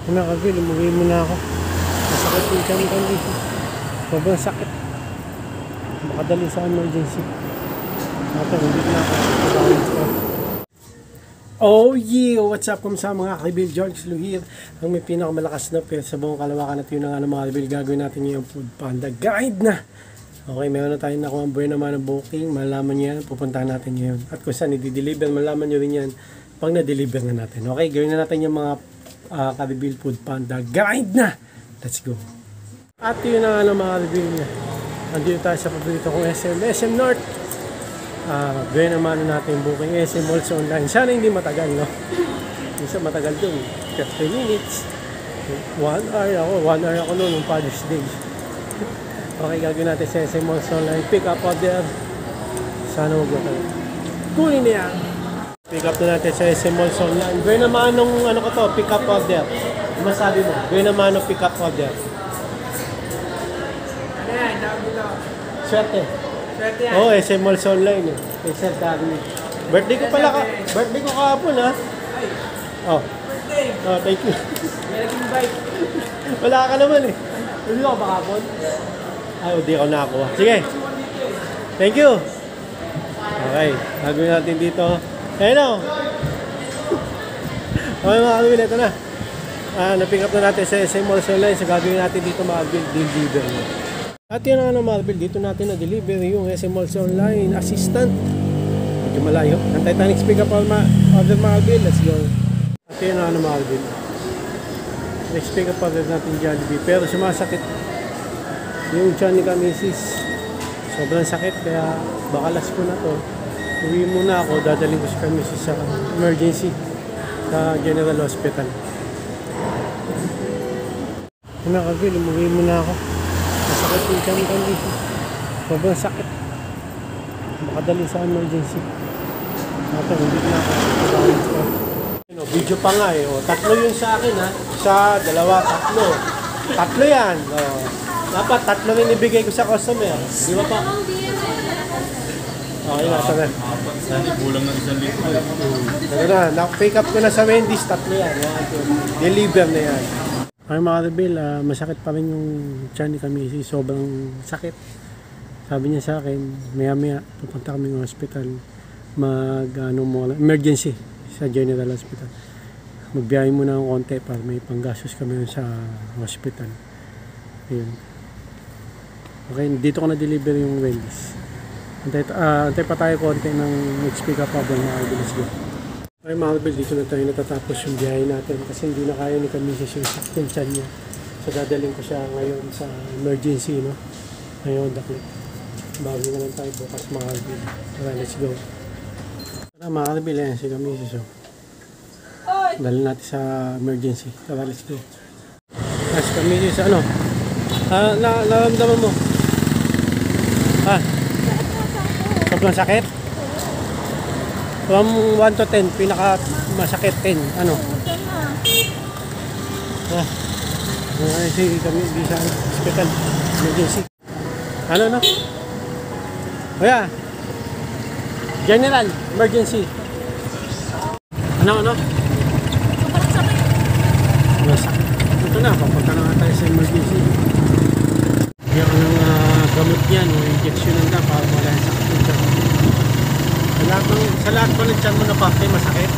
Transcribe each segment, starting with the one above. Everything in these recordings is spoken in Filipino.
Nakabil, umuwi muna ako. Masakit yung tiyan ko dito. Sobrang sakit. Makadali sa emergency. Ito, hindi na ako. Oh yeah! What's up sa mga kaibil? George Luhir. Ang may pinakamalakas na pera sa buong Kalawakan at yun ang mga kaibil. Gagawin natin yung Food Panda Guide na. Okay, meron na tayong nakuha ang buhay naman ng booking. Malaman nyo yan. Pupuntahan natin yun. At kung saan i-deliver, malaman nyo rin yan pag na-deliver na natin. Okay, gawin na natin yung mga Kaibil Food Panda Guide na. Let's go. At yun na nga mga kaibil niya. Andito tayo sa paborito kong SM North. Gawin naman natin yung booking SM Malls Online. Sana hindi matagal, no? Hindi sa matagal dun. 30 minutes. 1 hour ako noon, nung Father's Day. Okay, gagawin natin sa SM Malls Online. Pick up order. Sana huwag na tayo. Kunin na yan. Pick up na natin sa SM Malls Online. Gawin naman nung ano ko to, pick up order. Ano masabi mo? Gawin naman nung pick up order. Ano yan? Tawag dito. Swerte. Swerte yan. Oo, SM Malls Online eh. Sir Carly. Birthday ko pala ka. Birthday ko kahapon ha. Ay, Oh. birthday. Oh, thank you. May naging bike. Wala ka naman eh. Hindi ako ba kahapon? Ay, hindi ako nakakuha. Sige. Thank you. Okay, gagawin natin dito. Ayun o. Okay mga kaibil, ito na. Na-pick up na natin sa SM Malls Online. So gagawin natin dito mga deliver. At yun nga mga kaibil, dito natin na-deliver yung SM Malls Online Assistant. Medyo malayo. Ang Titanic pick up order mga kaibil. Let's go. At yun nga mga kaibil. Next pick up order natin Jollibee. Pero sumasakit yung tiyan ni Kamisis. Sobrang sakit kaya baka last ko na to. Uwi muna ako, dadaling ko si Kamisis sa emergency sa General Hospital. Nakabil, umuwi muna ako. Masakit yung tiyan ko dito. Sobrang sakit. Makadali sa emergency. Ito, hindi na ako. Video pa nga eh. O, 3 yun sa akin ha. Isa, 2, 3. 3 yan. O, dapat 3 rin ibigay ko sa customer. Di ba pa? Okay na, sana. Bulang ng 1 litro. Tara na, na-pick up ko na sa Wendy's. 3 yan. Deliver na yan. Ay mga kaibil, masakit pa rin yung tiyan ni Kamisi. Sobrang sakit. Sabi niya sa akin, maya pupunta kami ng hospital. Emergency sa General Hospital. Magbiyahe muna ng konti para may panggastos kami sa hospital. Ayun. Okay, dito ko na-deliver yung Wendy's. Antay pa tayo konti ng next pick up habang mga kaibil. Let's go. Ay mga kaibil, dito na tayo natatapos yung biyahe natin kasi hindi na kaya ni Kamisis yung sakit ng tiyan niya. So dadaling ko siya ngayon sa emergency, no? Ngayon, daklit. Bago na lang tayo bukas mga kaibil. Tara, let's go. Tara mga kaibil, si Kamisis. Dali natin sa emergency. Tara, let's go. Yes, Kamisis, ano? Naramdaman mo? Sobrang sakit? From 1 to 10, pinaka masakit 10. Ano? Sige kami di sa hospital. Emergency. Ano no? Kuya. General, emergency. Ano? Masakit. Ito na, papunta na tayo sa emergency. Bigyan ko ng gamot yan, o injection lang para wala yung sakit ng tiyan. Sa lahat po ng tiyan mo na parte, masakit.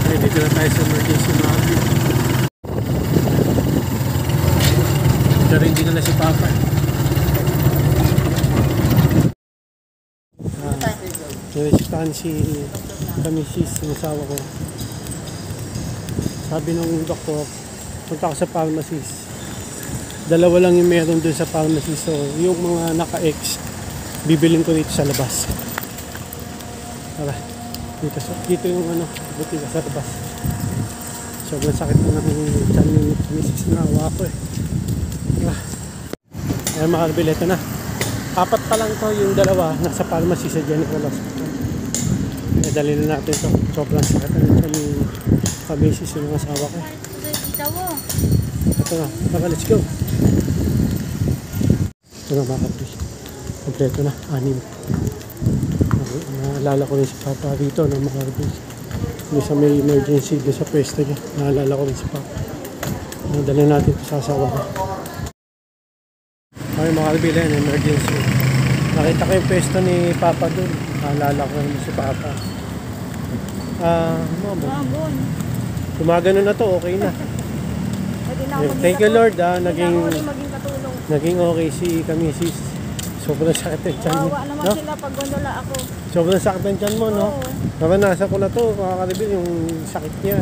Okay, dito na tayo sa emergency mga kaibil. Ito rin din na si Papa. Naresitahan si Kamisis, sinasawa ko. Sabi ng doktor, punta ko sa pharmacist. 2 lang yung meron doon sa pharmacist. So, yung mga naka-X, bibilin ko dito sa labas. Tara, dito yung butika sa labas. Sobrang sakit na ng tiyan yung Kamisis na awa ko eh. Ayan mga kaibil, ito na. 4 pa lang to, yung 2 nasa pharmacy sa General Hospital. Dali na natin to. Sobrang sakit na yung Kamisis yung asawa ko. Ito na, tara, let's go. Ito na mga kaibil. Kompleto na, 6. Naalala ko rin si Papa rito ng mga kaibil. Doon sa may emergency, doon sa pwesto niya. Naalala ko rin si Papa. Dali natin ito sa asawa ko. Okay mga kalbil, yan, emergency. Nakita ko yung pwesto ni Papa doon. Naalala ko rin si Papa. Mamon. Gumagano na to, okay na. Pwede na ako Thank you Lord, maging naging katulong. naging okay si Kamisis. Sobrang sakit ng tiyan mo. Kawawa naman No? sila pag gondola ako. Sobrang sakit ng tiyan mo, no? Oo. Naranasan ko na to, mga kalbil, yung sakit niya.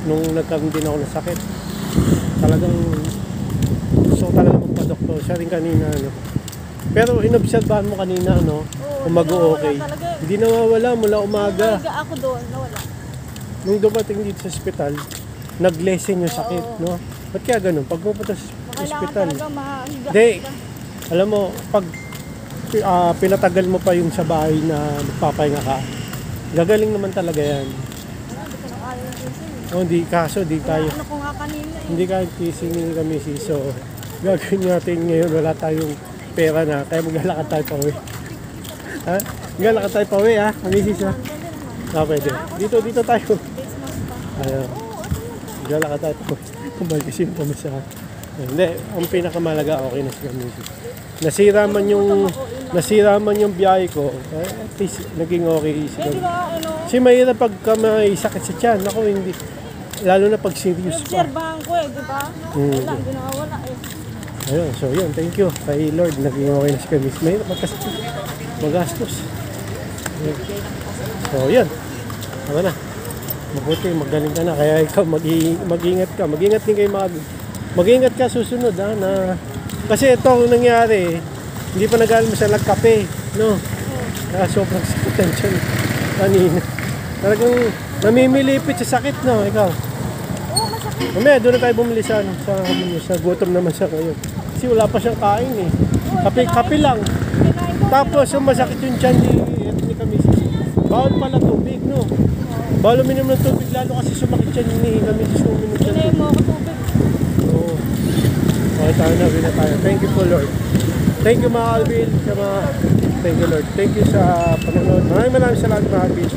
Nung nagkaroon din ako ng sakit. Talagang gusto ko talaga magpa-doktor. Siya rin kanina, ano. Pero inobserbahan mo kanina, ano, Oo, kung mag-o-okay. nawawala talaga eh. Hindi nawawala mula umaga. Naliga ako doon, nawala. Nung dumating dito sa ospital, nag-lessen yung sakit, no? Ba't kaya ganun? Pag pupunta sa Kailangan ospital, talaga mahiga. Hindi. Alam mo, pag pinatagal mo pa yung sa bahay na magpapahinga ka, gagaling naman talaga yan. Hindi ko na kaya yung kising. O, di kaso, di Kaya tayo. ano ko nga kanina eh. Hindi kaya kissing ni kami so gagawin natin ngayon, wala tayong pera na, kaya maglalakad tayo pa uwi. Ha? Maglalakad tayo pa uwi, ha? Kami sis, ha? Pwede. Dito tayo. Face mask pa. Ayun. Maglalakad tayo pa uwi. Kumbal kasi yung pamasahan. Hindi, ang pinakamalaga, okay na si kami sis. Nasira man yung biyahe ko, at least naging okay si Eh, di kami. ba, ano? Kasi mahirap pagka may sakit sa tiyan. Ako hindi. Lalo na pag serious pa. Obserbahan ko eh, di ba? Wala, hindi nawawala eh. Ayun, so yun, thank you kay Lord, naging okay na si Kamis. Mahirap kasi magastos. Ayun. So yun, ako na. Mabuti, magaling ka na. Kaya ikaw, mag-ingat ka. Mag-ingat din kayo mag-ingat ka susunod, ha, na... Kasi ito ang nangyari, hindi pa nag-alam siya nagkape, no? Kaya sobrang sakit ang tiyan kanina. Talagang namimilipit sa sakit, no? Ikaw. Oo, masakit. Mamaya, doon na tayo bumili sa gutom naman siya ngayon. Kasi wala pa siyang kain eh. Kape lang. Kinain ko. Tapos yung masakit yung tiyan ni Kamisis. Bawal pala tubig, no? Bawal uminom ng tubig, lalo kasi sumakit yan ni Kamisis kung uminom siya. Kinain mo ako tubig. Oo. Okay, tayo na, wala tayo. Thank you po Lord. Thank you mga Alvin. Thank you Lord. Thank you sa panonood. Maraming salamat mga Alvin.